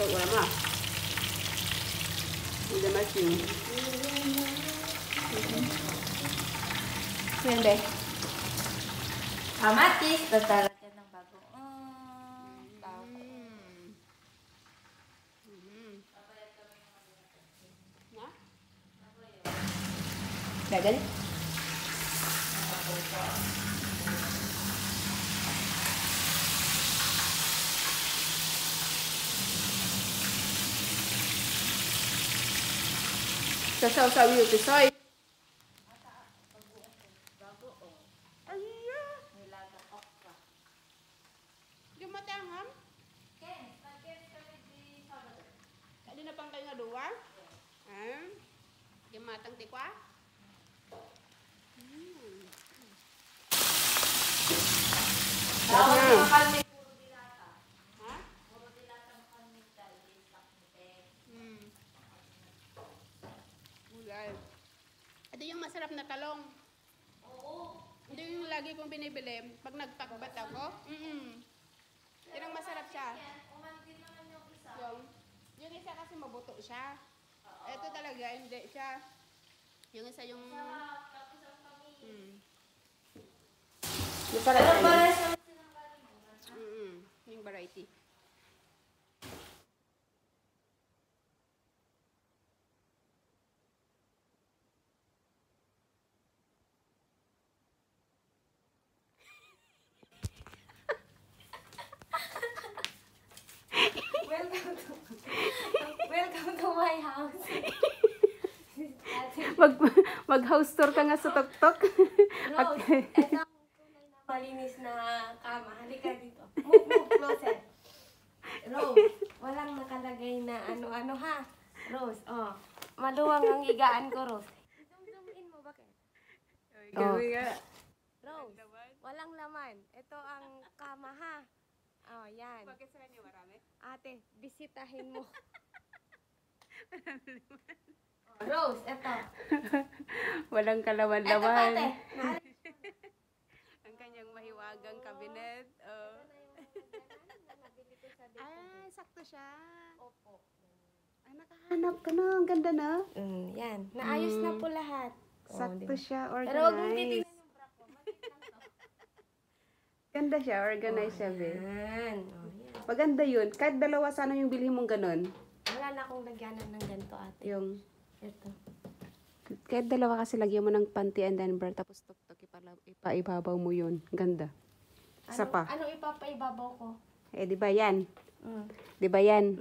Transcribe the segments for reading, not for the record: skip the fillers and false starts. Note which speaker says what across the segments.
Speaker 1: wala ma. Hindi matching. Yan ba?
Speaker 2: Kamatis. Tatalat yan ng bagong.
Speaker 1: Dagal? Sasaw-saw yung tisoy. Yung matangam? Tadi na pang kayo nga duwa? Yung matang tikwa? Ito yung masarap na talong. Oo. Ito yung lagi kong binibili pag nagpakbat ako. Yan ang masarap siya. Yung isa kasi mabuto siya. Ito talaga hindi siya. Yung isa yung... Masarap siya. Yung variety.
Speaker 2: Welcome to my house.
Speaker 1: Mag-house tour ka nga sa Tok-Tok.
Speaker 2: Rose, ito ang tunay na malinis na kama. Halika dito. Move closer. Rose, walang nakalagay na ano-ano ha. Rose, oh. Maluwang ang higaan ko, Rose. Zoom in mo, bakit?
Speaker 1: Oh.
Speaker 2: Rose, walang laman. Ito ang kama ha. Oh, yan.
Speaker 1: Bakit sa kanya marami?
Speaker 2: Ate, bisitahin mo. Rose, eto.
Speaker 1: Walang
Speaker 2: Eto,
Speaker 1: kalawan-lawan.
Speaker 2: ate.
Speaker 1: Ang kanyang mahiwagang kabinet. Oh. Ah, sakto siya.
Speaker 2: Opo.
Speaker 1: Ay, nakahanap ka na. Ang ganda na.
Speaker 2: Yan. Naayos na po lahat.
Speaker 1: Sakto siya.
Speaker 2: Pero huwag mong
Speaker 1: Organized.
Speaker 2: titignan yung bra ko. Maliit lang to.
Speaker 1: Ganda siya. Organized siya, be.
Speaker 2: Yan.
Speaker 1: Maganda yun. Kahit dalawa sana yung bilhin mong ganun.
Speaker 2: Wala na akong lagyanan ng ganito, ate.
Speaker 1: Yung...
Speaker 2: Ito.
Speaker 1: Kahit dalawa kasi lagyan mo ng panty and then bra. Tapos tok-tok. Ipaibabaw mo yun. Ganda. Isa pa.
Speaker 2: Ano ipapaibabaw ko?
Speaker 1: Eh, di ba yan? Di ba yan?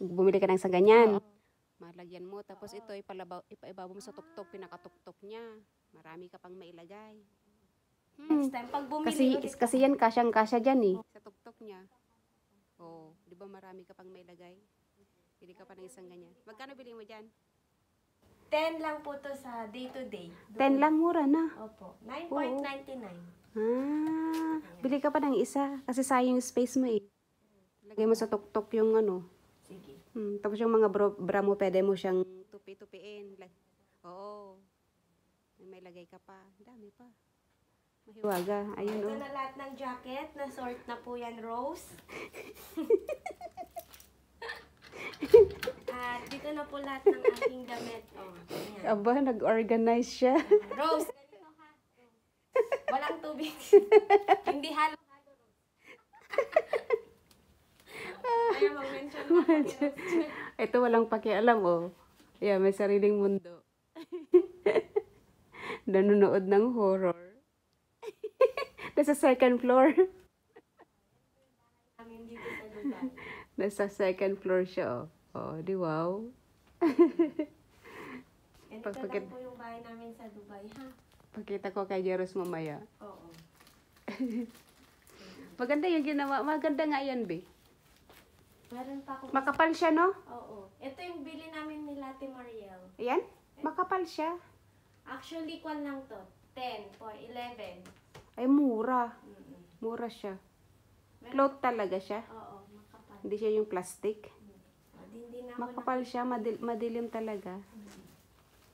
Speaker 1: Bumili ka ng sa ganyan. Malagyan mo. Tapos ito, ipaibabaw mo sa tok-tok. Pinakatok-tok niya. Marami ka pang mailagay.
Speaker 2: Next time, pag bumili
Speaker 1: Kasi yan, kasyang-kasya dyan eh. Sa tok-tok niya. Oo. Di ba marami ka pang mailagay? Pili ka pa ng isang ganyan. Magkano bili mo dyan?
Speaker 2: 10 lang po to sa day-to-day.
Speaker 1: 10 lang, mura na.
Speaker 2: Opo. 9.99.
Speaker 1: Ah, bili ka pa ng isa. Kasi sayang yung space mo eh. Lagay mo sa tok-tok yung ano.
Speaker 2: Sige.
Speaker 1: Tapos yung mga bra mo, pwede mo siyang tupi-tupiin. Oo. May lagay ka pa. Dami pa. Mahiwaga. Ayun
Speaker 2: Ito
Speaker 1: oh.
Speaker 2: na lahat ng jacket. Na-sort na po yan, Rose. At dito na po lahat ng aking damit. Oh, ayan.
Speaker 1: Aba, nag-organize siya.
Speaker 2: Rose, ganito ha. Walang tubig. Hindi halo-halo, Rose. Ayaw mag-mention na ako ni Rose.
Speaker 1: Ito walang pakialam oh. Yeah, may sariling mundo. Nanonood ng horror. Nasa second floor.
Speaker 2: Namin dito sa Dubai.
Speaker 1: Nasa second floor siya oh. Oh, di wow.
Speaker 2: Ito lang po yung bahay namin sa Dubai, ha?
Speaker 1: Pakita ko kay Jeros mamaya.
Speaker 2: Oo.
Speaker 1: Maganda yung ginawa. Maganda nga yan, be.
Speaker 2: Meron pa ako.
Speaker 1: Makapal siya, no?
Speaker 2: Oo. Ito yung bili namin ni Ate Mariel.
Speaker 1: Ayan? Makapal siya.
Speaker 2: Actually, kwan lang to. 10 for 11.
Speaker 1: Ay, mura. Mura siya. Cloth talaga siya.
Speaker 2: Oo, makapal.
Speaker 1: Hindi siya yung plastic.
Speaker 2: Hindi na ako
Speaker 1: Makapal siya. Madilim talaga.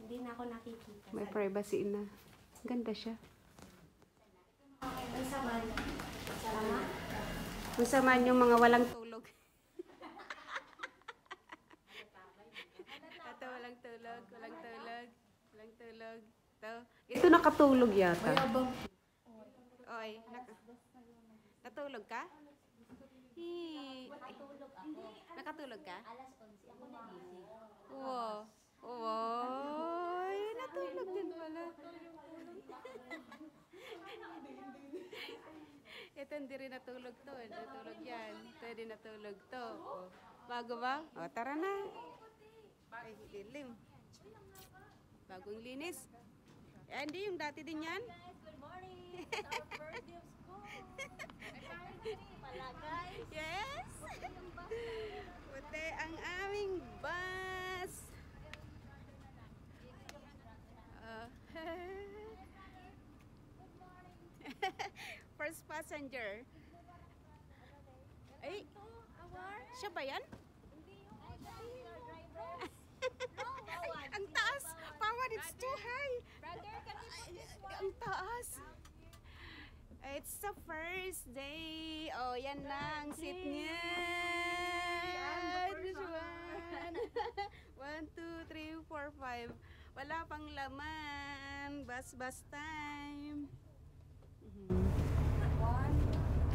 Speaker 2: Hindi na ako nakikita.
Speaker 1: May privacy na. Ganda siya.
Speaker 2: Ang sama. Salamat.
Speaker 1: Masama yung mga walang tulog. Ito nakatulog yata.
Speaker 3: Mayabang.
Speaker 1: Oy, natulog ka? Nakatulog ka?
Speaker 3: Alas 11 ako nagising.
Speaker 1: Wow. Wow. Natulog din pala. Ito hindi rin natulog to. Natulog yan. Ito din natulog to. Oh. Bago ba? O, tara na. Ay, dilim. Bagong linis. Hindi, yung dati din yan.
Speaker 3: Good morning. It's our first day of school. Pala guys.
Speaker 1: Yes. Puti ang aming bus. First passenger. Ay, siya ba yan? Ay, ang taas. Pawan, it's too high. Ang taas. It's the first day. Oh, yan na ang seat niya. 1, 2, 3, 4, 5. Wala pang laman. Bus time.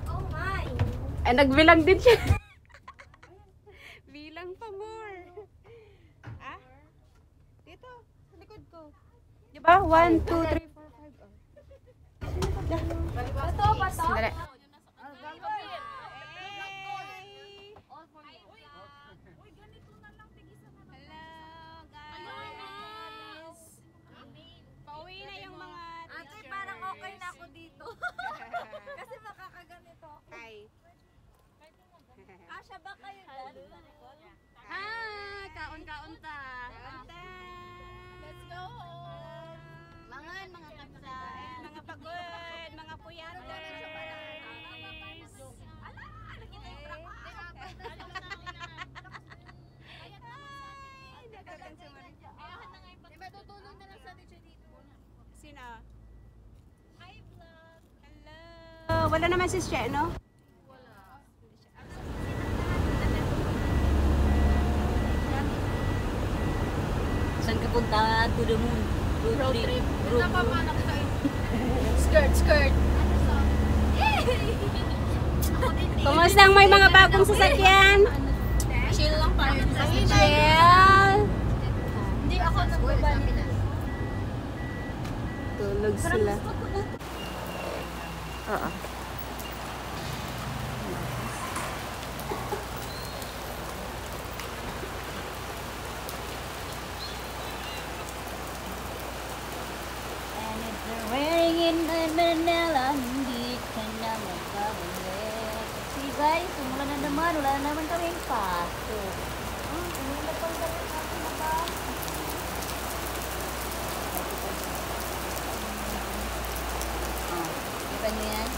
Speaker 2: Oh my!
Speaker 1: Ay, nagbilang din siya. Bilang pa more. Ah? Dito, sa likod ko. Diba? 1, 2, 3, 4, 5.
Speaker 2: Bato!
Speaker 1: Sandali. Hello, guys. Pauwi na yung mga
Speaker 2: Ate,
Speaker 1: teachers.
Speaker 2: parang okay na ako dito. Kasi makakaganito ako.
Speaker 1: Hi.
Speaker 2: Asya ba kayo dyan?
Speaker 1: Ha, kaon-kaon ta. Kaon ta.
Speaker 3: Let's go home. Mangan, mga kapsay.
Speaker 1: Mga pagod, mga puyaters.
Speaker 2: Ala! Nakita yung truck ko.
Speaker 1: Ay, dagatang sumari.
Speaker 3: Diba tutulong na lang sa teacher dito?
Speaker 1: Sino?
Speaker 3: Hi vlog.
Speaker 1: Hello. Wala naman si She, no?
Speaker 3: Saan ka punta? To the moon. Road trip. Skirt.
Speaker 1: Kumusta ang may mga bagong sasakyan?
Speaker 3: Chill lang pa.
Speaker 1: Chill.
Speaker 3: Hindi ako nagbuba nila.
Speaker 1: Tulog sila. Oo.
Speaker 3: And if you're wearing in Manila, hindi ka na magkabalik. See guys, simula na naman. Wala na naman kaming pasok. Umula pang gawin natin na ba? Kita niyo yan?